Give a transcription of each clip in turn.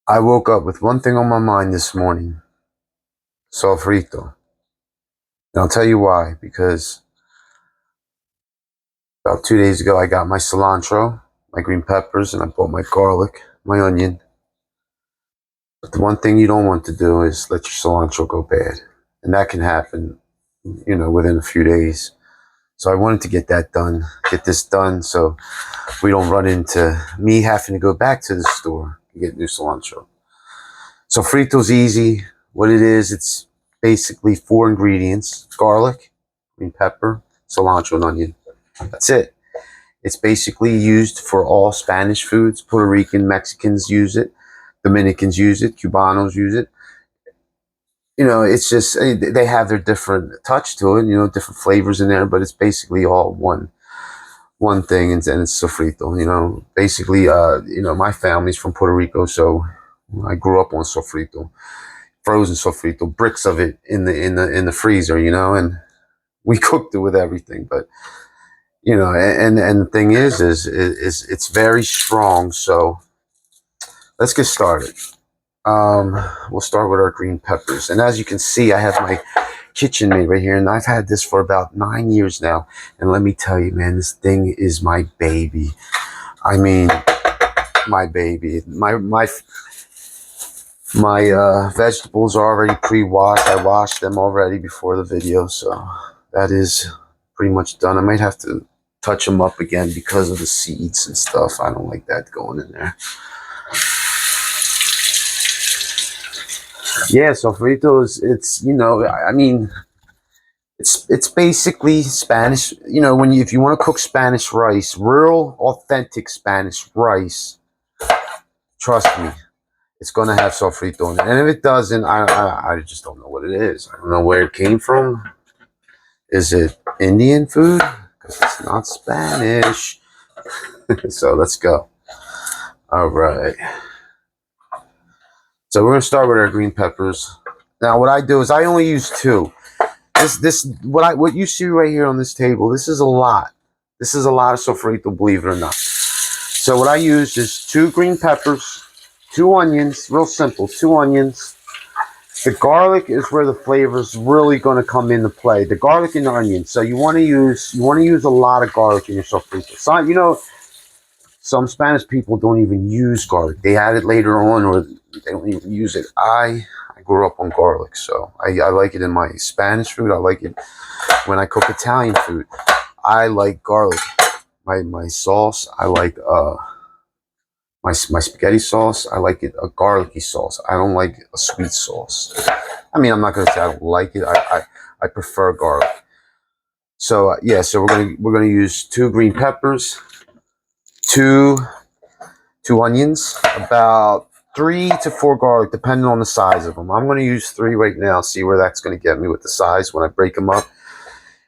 I woke up with one thing on my mind this morning: Sofrito. And I'll tell you why. Because about 2 days ago, I got my cilantro, my green peppers, and I bought my garlic, my onion. But the one thing you don't want to do is let your cilantro go bad. And that can happen, within a few days. So I wanted to get this done so we don't run into me having to go back to the store to get new cilantro. Sofrito's easy. What it is, it's basically 4 ingredients: garlic, green pepper, cilantro, and onion. That's it. It's basically used for all Spanish foods. Puerto Rican, Mexicans use it. Dominicans use it. Cubanos use it. It's just they have their different touch to it. Different flavors in there, but it's basically all one thing, and it's sofrito. Basically, my family's from Puerto Rico, so I grew up on sofrito, frozen sofrito, bricks of it in the freezer, and we cooked it with everything. But and the thing is it's very strong. So let's get started. We'll start with our green peppers, and as you can see, I have my KitchenAid right here, and I've had this for about 9 years now. And let me tell you, man, this thing is my baby. I mean, my baby. My vegetables are already pre-washed. I washed them already before the video, so that is pretty much done. I might have to touch them up again because of the seeds and stuff. I don't like that going in there. Yeah, sofritos, it's basically Spanish. If you want to cook Spanish rice, real authentic Spanish rice, trust me, it's gonna have sofrito in it. And if it doesn't, I just don't know what it is. I don't know where it came from. Is it Indian food? Because it's not Spanish. So let's go. All right. So we're gonna start with our green peppers. Now, what I do is I only use 2. What you see right here on this table. This is a lot. This is a lot of sofrito, believe it or not. So what I use is 2 green peppers, 2 onions. Real simple. 2 onions. The garlic is where the flavor is really going to come into play. The garlic and the onion. So you want to use a lot of garlic in your sofrito. So, some Spanish people don't even use garlic. They add it later on, or they don't even use it. I grew up on garlic, so I like it in my Spanish food. I like it when I cook Italian food. I like garlic. My sauce, I like my spaghetti sauce. I like it a garlicky sauce. I don't like a sweet sauce. I mean, I'm not gonna say I don't like it. I prefer garlic. So yeah, so we're gonna use 2 green peppers, two onions, about 3 to 4 garlic, depending on the size of them. I'm going to use 3 right now, see where that's going to get me with the size when I break them up.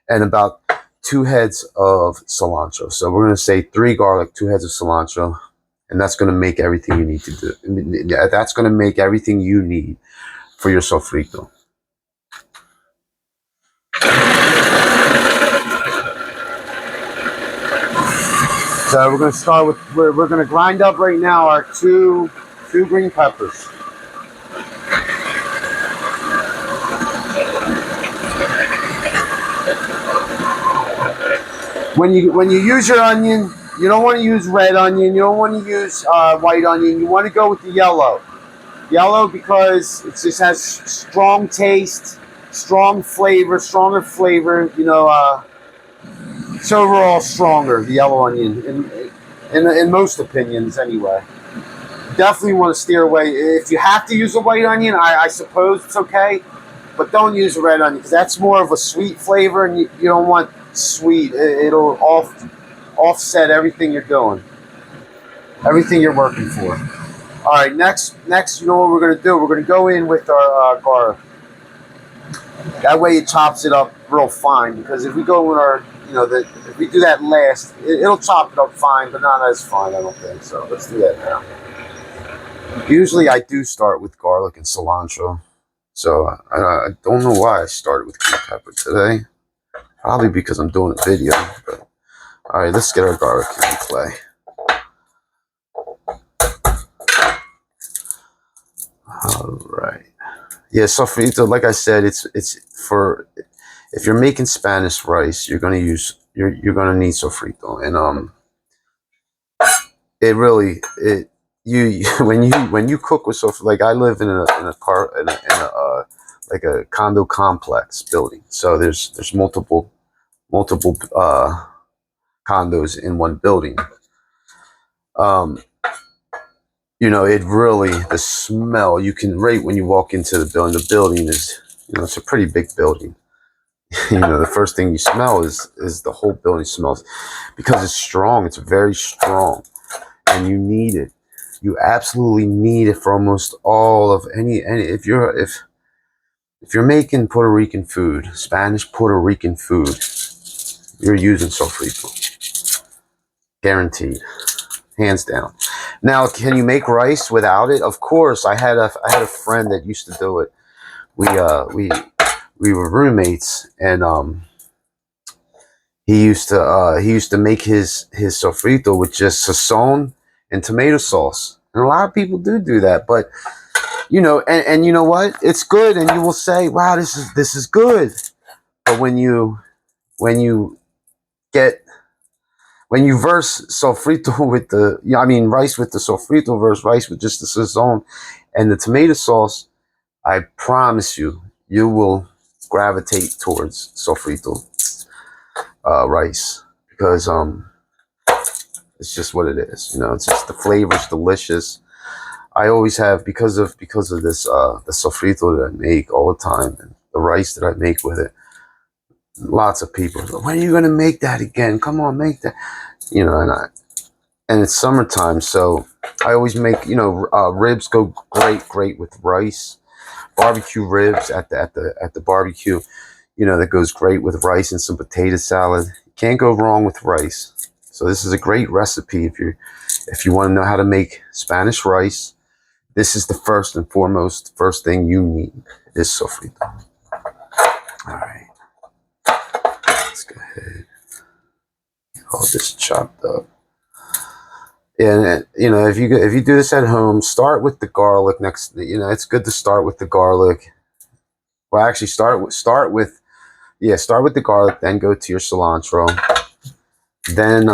And about 2 heads of cilantro. So we're going to say 3 garlic, 2 heads of cilantro. And that's going to make everything you need to do. That's going to make everything you need for your sofrito. So we're going to start with, we're going to grind up right now our two green peppers. When you use your onion, you don't want to use red onion. You don't want to use white onion. You want to go with the yellow. Yellow because it just has strong taste, strong flavor, stronger flavor. It's overall stronger, the yellow onion, in most opinions anyway. Definitely want to steer away. If you have to use a white onion, I suppose it's okay, but don't use a red onion because that's more of a sweet flavor, and you don't want sweet. It'll offset everything you're doing, everything you're working for. All right, next, you know what we're going to do? We're going to go in with our garlic. That way it chops it up real fine, because if we go with our, if we do that last, it'll chop it up fine, but not as fine, I don't think. So let's do that now. Usually I do start with garlic and cilantro. So I don't know why I started with green pepper today. Probably because I'm doing a video. But all right, let's get our garlic in play. All right. Yeah, sofrito, like I said, it's for if you're making Spanish rice, you're gonna need sofrito, and it really it you when you cook with sofrito, like I live in a car in a like a condo complex building, so there's multiple condos in one building. Um, it really, the smell you can rate when you walk into the building. The building is, it's a pretty big building. The first thing you smell is the whole building smells because it's strong. It's very strong, and you need it. You absolutely need it for almost all of any. If you're making Puerto Rican food, Spanish Puerto Rican food, you're using sofrito, guaranteed, hands down. Now, can you make rice without it? Of course. I had a friend that used to do it. We were roommates, and he used to make his sofrito with just sazon and tomato sauce. And a lot of people do that, but and you know what? It's good, and you will say, "Wow, this is good." But when you get when you verse sofrito with rice with the sofrito versus rice with just the sazon and the tomato sauce, I promise you will gravitate towards sofrito rice because it's just what it is. It's just the flavor's delicious. I always have because of this the sofrito that I make all the time and the rice that I make with it. Lots of people go, when are you gonna make that again? Come on, make that. And it's summertime, so I always make ribs go great with rice. Barbecue ribs at the barbecue, that goes great with rice and some potato salad. You can't go wrong with rice. So this is a great recipe if you want to know how to make Spanish rice. This is the first thing you need is sofrito. All right, let's go ahead. Get all this chopped up. And if you do this at home, start with the garlic next. It's good to start with the garlic. Well, actually, start with the garlic, then go to your cilantro. Then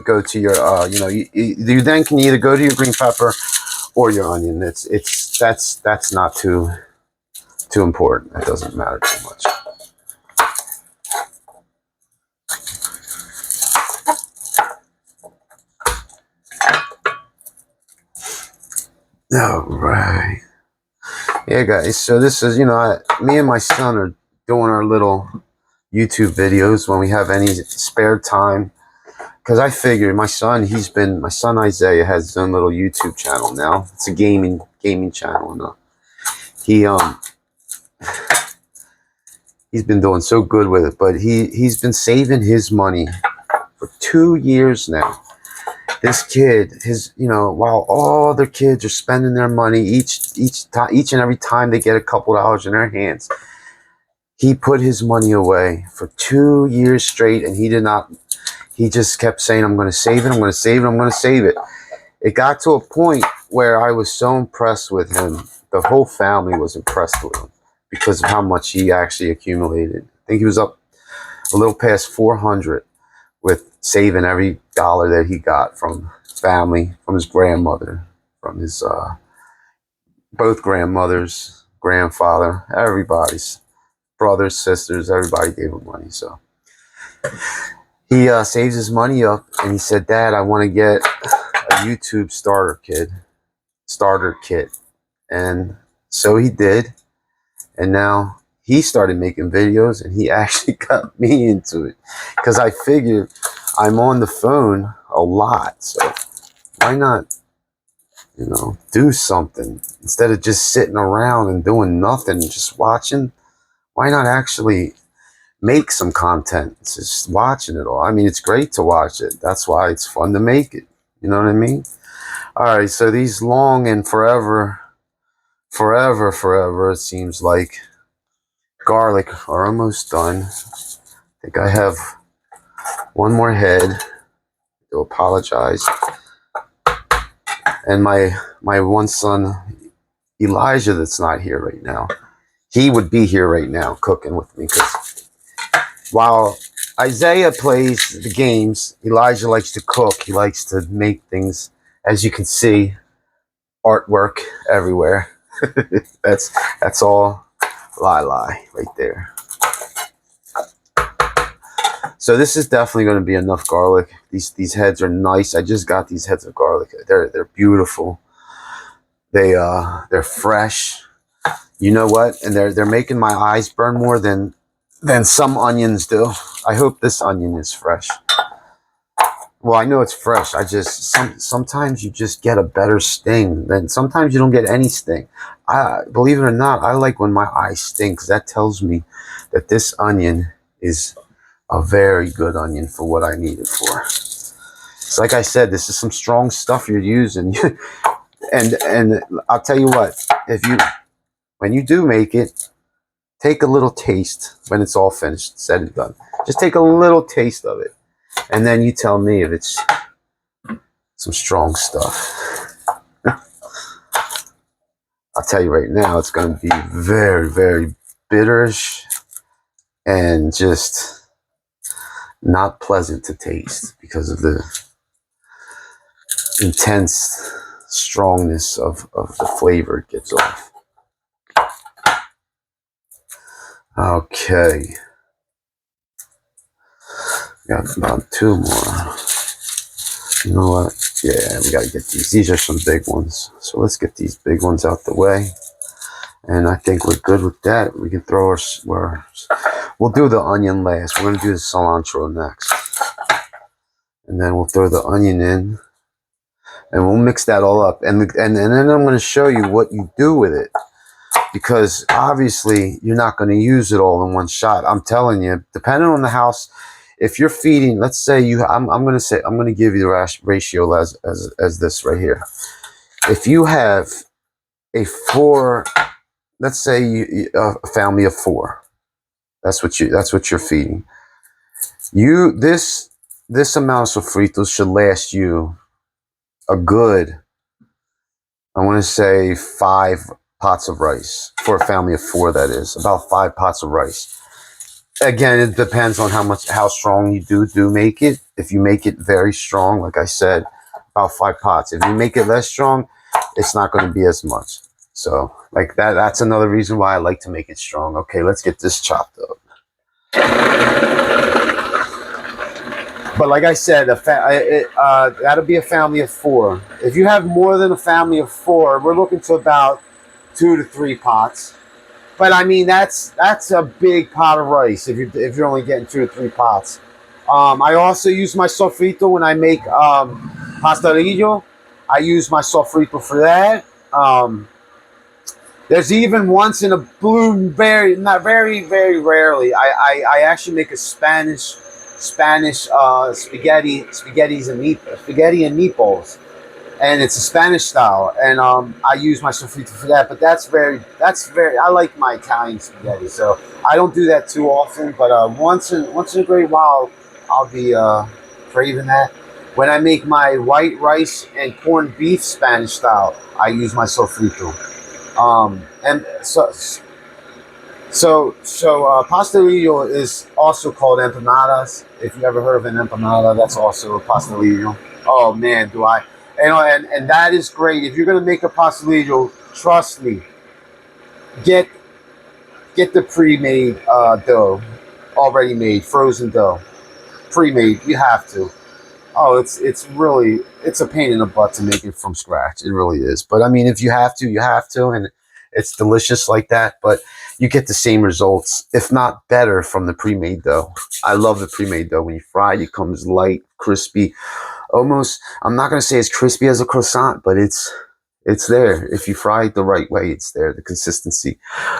go to your you then can either go to your green pepper or your onion. That's not too important. It doesn't matter too much. All right. Yeah, guys. So this is me and my son are doing our little YouTube videos when we have any spare time. Because I figured my son Isaiah has his own little YouTube channel now. It's a gaming channel, and he he's been doing so good with it. But he's been saving his money for 2 years now. This kid, while all other kids are spending their money each and every time they get a couple dollars in their hands, he put his money away for 2 years straight, and he did not. He just kept saying, "I'm going to save it. I'm going to save it. I'm going to save it." It got to a point where I was so impressed with him. The whole family was impressed with him because of how much he actually accumulated. I think he was up a little past 400 with saving every dollar that he got from family, from his grandmother, from his both grandmothers, grandfather, everybody's brothers, sisters, everybody gave him money. So he saves his money up, and he said, "Dad, I want to get a YouTube starter kit." And so he did, and now he started making videos, and he actually got me into it because I figured I'm on the phone a lot, so why not do something instead of just sitting around and doing nothing, just watching? Why not actually make some content? It's just watching it all. I mean, it's great to watch it. That's why it's fun to make it. You know what I mean? All right, so these long and forever, it seems like garlic are almost done. I think I have one more head. I do apologize. And my one son Elijah, that's not here right now, he would be here right now cooking with me, because while Isaiah plays the games, Elijah likes to cook. He likes to make things, as you can see, artwork everywhere. that's all lie right there. So this is definitely going to be enough garlic. These heads are nice. I just got these heads of garlic. They're beautiful. They're fresh. You know what? And they're making my eyes burn more than some onions do. I hope this onion is fresh. Well, I know it's fresh. I just sometimes you just get a better sting. Then sometimes you don't get any sting. I believe it or not, I like when my eyes sting, because that tells me that this onion is a very good onion for what I need it for. It's like I said, this is some strong stuff you're using. and I'll tell you what, when you do make it, take a little taste when it's all finished, said and done. Just take a little taste of it, and then you tell me if it's some strong stuff. I'll tell you right now, it's going to be very, very bitterish and just not pleasant to taste because of the intense strongness of the flavor it gives off. Okay. Got about two more. You know what? Yeah, we got to get these. These are some big ones. So let's get these big ones out the way. And I think we're good with that. We can throw we'll do the onion last. We're going to do the cilantro next. And then we'll throw the onion in. And we'll mix that all up. And then I'm going to show you what you do with it. Because obviously, you're not going to use it all in one shot. I'm telling you, depending on the house, if you're feeding, let's say I'm going to give you the ratio as this right here. If you have a 4, let's say a family of 4, that's what you're feeding. This amount of sofritos should last you a good, I want to say 5 pots of rice for a family of 4. That is about 5 pots of rice. Again, it depends on how strong you do make it. If you make it very strong, like I said, about 5 pots. If you make it less strong, it's not going to be as much. So like that's another reason why I like to make it strong. Okay, let's get this chopped up. But like I said, that'll be a family of 4. If you have more than a family of 4, we're looking to about 2 to 3 pots. But I mean, that's a big pot of rice if you're only getting 2 to 3 pots. I also use my sofrito when I make pastelillo. I use my sofrito for that. There's even once in a blueberry, not very, very rarely, I actually make a Spanish spaghetti and meatballs, and it's a Spanish style, and I use my sofrito for that. But that's very. I like my Italian spaghetti, so I don't do that too often. But once in a great while, I'll be craving that. When I make my white rice and corned beef Spanish style, I use my sofrito. And pastelillo is also called empanadas. If you ever heard of an empanada, that's also a pastelillo. Oh man, do I? And that is great. If you're gonna make a pastelillo, trust me, get the pre-made dough, already made, frozen dough, pre-made. You have to. Oh, it's a pain in the butt to make it from scratch. It really is. But I mean, if you have to, you have to, and it's delicious like that. But you get the same results, if not better, from the pre-made dough. I love the pre-made dough. When you fry it, it comes light, crispy, almost. I'm not gonna say as crispy as a croissant, but it's there. If you fry it the right way, it's there. The consistency.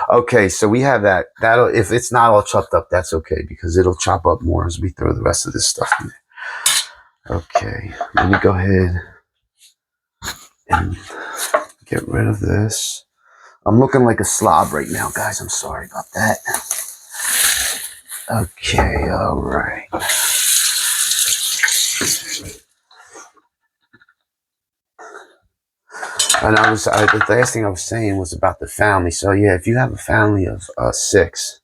Okay, so we have that. If it's not all chopped up, that's okay, because it'll chop up more as we throw the rest of this stuff in there. Okay, let me go ahead and get rid of this. I'm looking like a slob right now, guys. I'm sorry about that. Okay, all right. And the last thing I was saying was about the family. So yeah, if you have a family of 6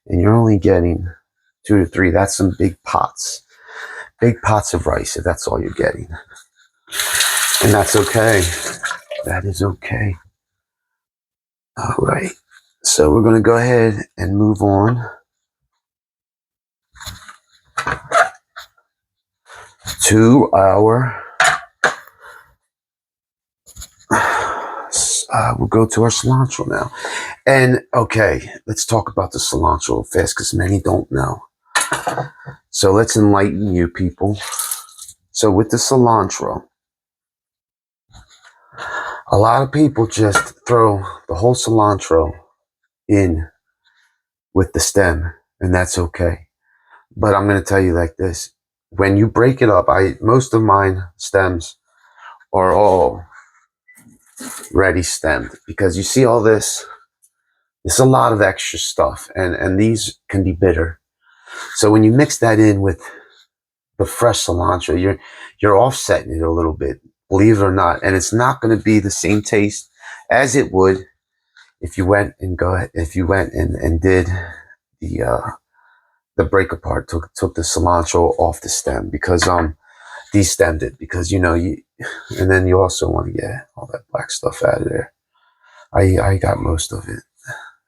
and you're only getting 2 to 3, that's some big pots of rice if that's all you're getting. And that's okay. That is okay. All right. So we're going to go ahead and move on to our, we'll go to our cilantro now. And okay, let's talk about the cilantro fast because many don't know. So let's enlighten you people. So with the cilantro, a lot of people just throw the whole cilantro in with the stem, and that's okay. But I'm going to tell you like this. When you break it up, most of mine stems are all ready stemmed because you see all this. It's a lot of extra stuff, and these can be bitter. So when you mix that in with the fresh cilantro, you're offsetting it a little bit, believe it or not, and it's not going to be the same taste as it would if you went and did the break apart, took the cilantro off the stem because destemmed it because and then you also want to get all that black stuff out of there. I got most of it.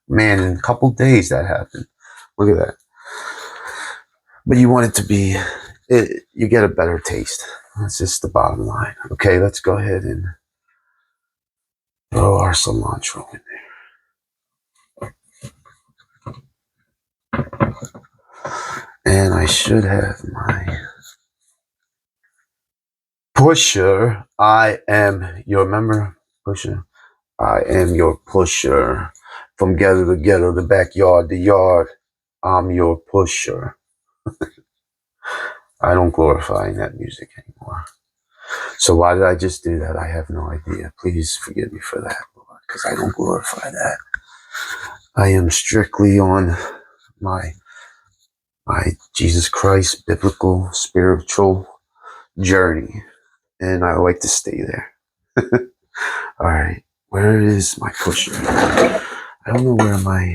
Man, in a couple days that happened. Look at that. But you want it to be, you get a better taste. That's just the bottom line. Okay, let's go ahead and throw our cilantro in there. And I should have my pusher. I am your member pusher. I am your pusher. From ghetto to ghetto, the backyard, the yard. I'm your pusher. I don't glorify that music anymore. So why did I just do that? I have no idea. Please forgive me for that, Lord, because I don't glorify that. I am strictly on my Jesus Christ biblical spiritual journey, and I like to stay there. All right, where is my pusher? I don't know where my.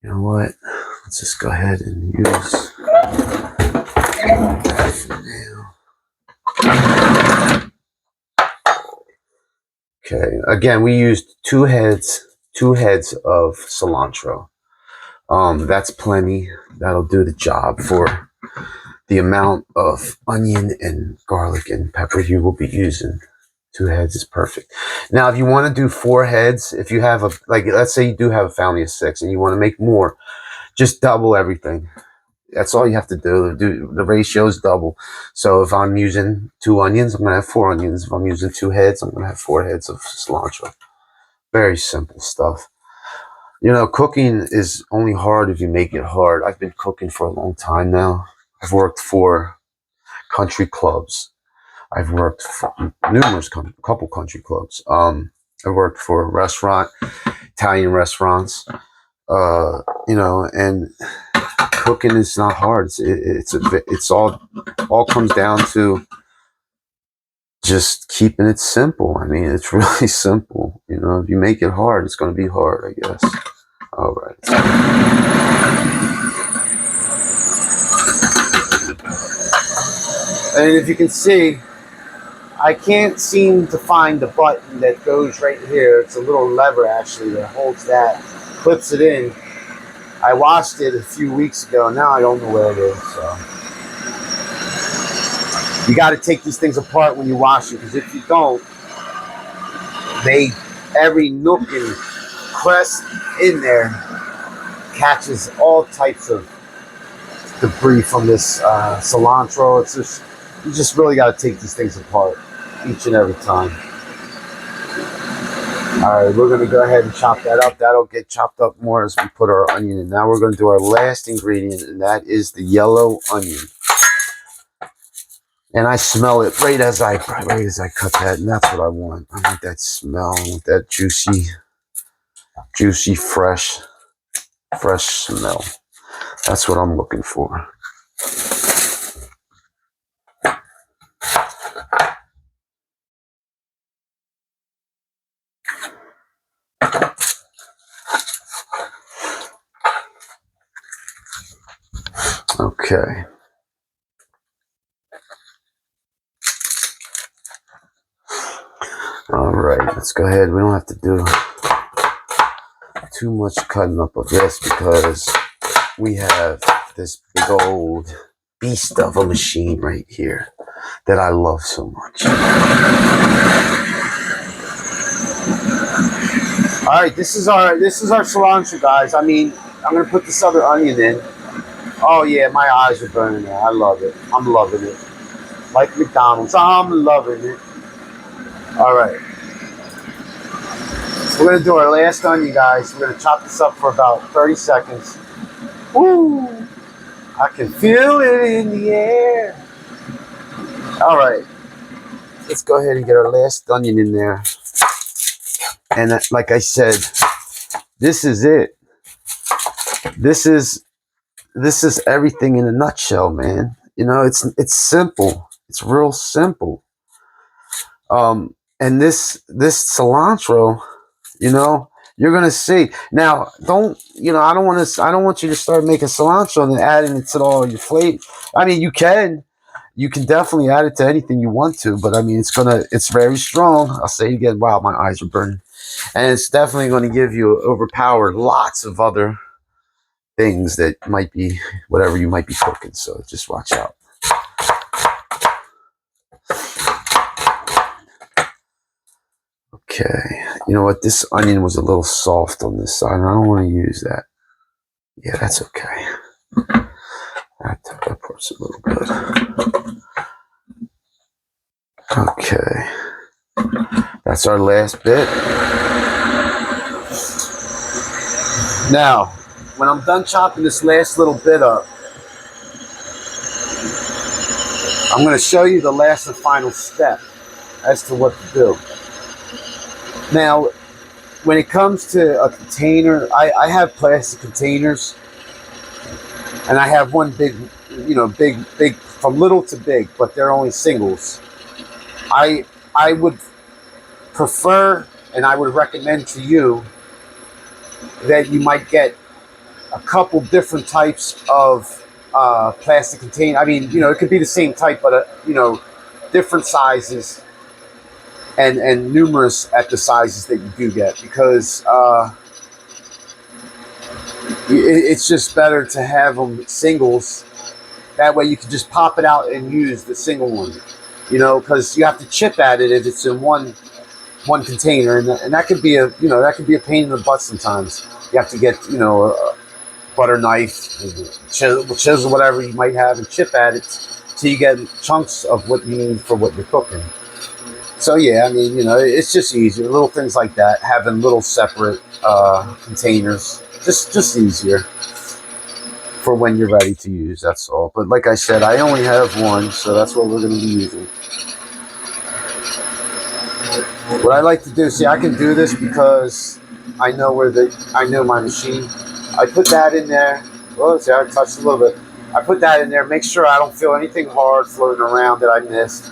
You know what? Let's just go ahead and use. Okay. Again, we used two heads of cilantro. That's plenty. That'll do the job for the amount of onion and garlic and pepper you will be using. 2 heads is perfect. Now, if you want to do 4 heads, if you have let's say you do have a family of 6 and you want to make more, just double everything. That's all you have to do. The ratio is double. So if I'm using 2 onions, I'm going to have 4 onions. If I'm using 2 heads, I'm going to have 4 heads of cilantro. Very simple stuff. Cooking is only hard if you make it hard. I've been cooking for a long time now. I've worked for country clubs. I've worked for couple country clubs. I worked for a restaurant, Italian restaurants. And cooking is not hard. It's all comes down to just keeping it simple. I mean, it's really simple. If you make it hard, it's going to be hard, I guess. All right. And if you can see, I can't seem to find the button that goes right here. It's a little lever actually that holds that, clips it in. I washed it a few weeks ago. Now I don't know where it is. So you got to take these things apart when you wash it, because if you don't, every nook and crest in there catches all types of debris from this cilantro. You just really got to take these things apart each and every time. All right, we're going to go ahead and chop that up. That'll get chopped up more as we put our onion in. Now we're going to do our last ingredient, and that is the yellow onion. And I smell it right as I cut that, and that's what I want. I want that smell. I want that juicy, fresh smell. That's what I'm looking for. Okay. All right, let's go ahead. We don't have to do too much cutting up of this because we have this big old beast of a machine right here that I love so much. All right, this is our cilantro, guys. I mean, I'm gonna put this other onion in. Oh yeah, my eyes are burning now. I love it. I'm loving it. Like McDonald's, I'm loving it. All right, we're gonna do our last onion, guys. We're gonna chop this up for about 30 seconds. Woo! I can feel it in the air. All right, let's go ahead and get our last onion in there. And like I said, this is it. This is everything in a nutshell, man. You know, it's simple. It's real simple. And this cilantro, you know, you're gonna see. Now, I don't want you to start making cilantro and then adding it to all your flavor. I mean, you can definitely add it to anything you want to, but I mean, it's very strong. I'll say it again. Wow, my eyes are burning, and it's definitely going to give you overpower lots of other things that might be whatever you might be cooking. So just watch out. Okay, you know what? This onion was a little soft on this side, and I don't want to use that. Yeah, that's okay. That part's a little good. Okay, that's our last bit. Now, when I'm done chopping this last little bit up, I'm going to show you the last and final step as to what to do. Now, when it comes to a container, I have plastic containers, and I have one big, big from little to big, but they're only singles. I would prefer, and I would recommend to you that you might get a couple different types of plastic container. I mean, it could be the same type, but different sizes and numerous at the sizes that you do get, because it's just better to have them singles. That way you can just pop it out and use the single one, because you have to chip at it if it's in one container, and that could be a pain in the butt sometimes. You have to get a butter knife, chisel, whatever you might have, and chip at it till you get chunks of what you need for what you're cooking. So yeah, I mean, it's just easier. Little things like that, having little separate containers, just easier for when you're ready to use. That's all. But like I said, I only have one, so that's what we're going to be using. What I like to do, see, I can do this because I know my machine. I put that in there. Oh, see, I touched a little bit. I put that in there. Make sure I don't feel anything hard floating around that I missed.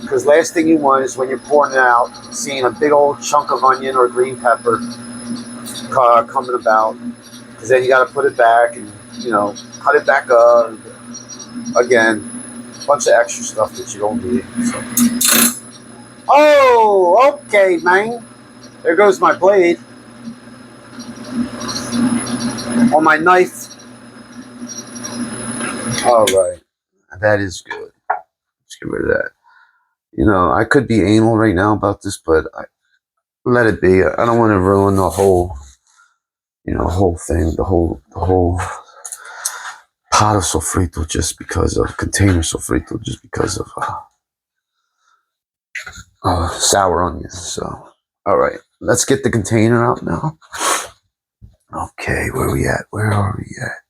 Because last thing you want is when you're pouring it out, seeing a big old chunk of onion or green pepper coming about. Because then you got to put it back and, cut it back up. Again, a bunch of extra stuff that you don't need. So. Oh, okay, man. There goes my blade. On my knife. All right. That is good. Let's get rid of that. I could be anal right now about this, but let it be. I don't want to ruin the whole, whole thing, the whole pot of sofrito just because of container sofrito, just because of sour onions. So, all right, let's get the container out now. Okay, where are we at? Where are we at?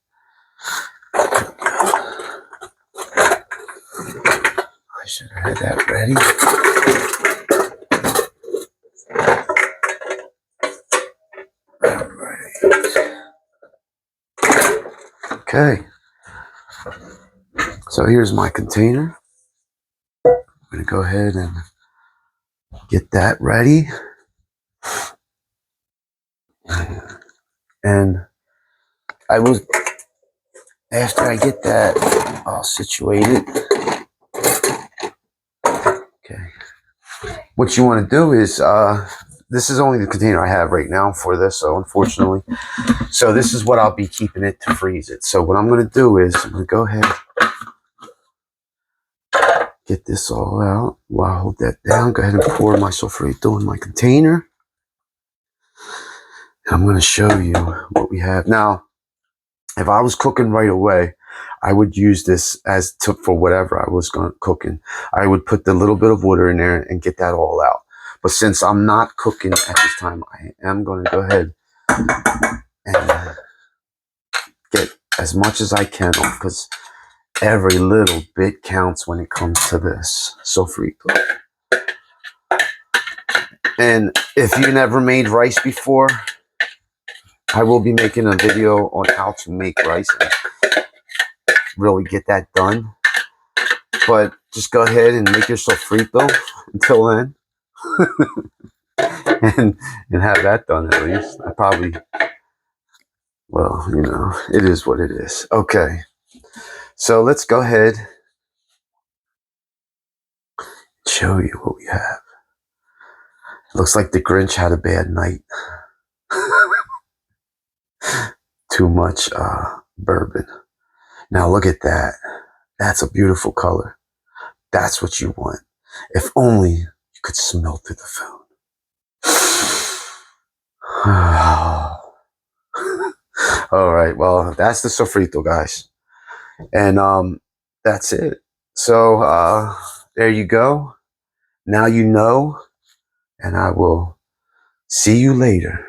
I should have had that ready. Okay, so here's my container. I'm going to go ahead and get that ready. And I was after I get that all situated, okay, what you want to do is, this is only the container I have right now for this, so unfortunately, so this is what I'll be keeping it to freeze it. So what I'm going to do is, I'm going to go ahead, get this all out. While I hold that down, go ahead and pour my Sofrito in my container. I'm going to show you what we have. Now, if I was cooking right away, I would use this as for whatever I was cooking. I would put the little bit of water in there and get that all out. But since I'm not cooking at this time, I am going to go ahead and get as much as I can off, because every little bit counts when it comes to this sofrito. And if you never made rice before, I will be making a video on how to make rice and really get that done. But just go ahead and make your sofrito until then. and have that done at least. I probably, well, you know, it is what it is. Okay. So let's go ahead and show you what we have. It looks like the Grinch had a bad night. Too much bourbon. Now look at that. That's a beautiful color. That's what you want. If only you could smell through the food. All right, well, that's the sofrito, guys. And that's it. So there you go. Now you know, and I will see you later.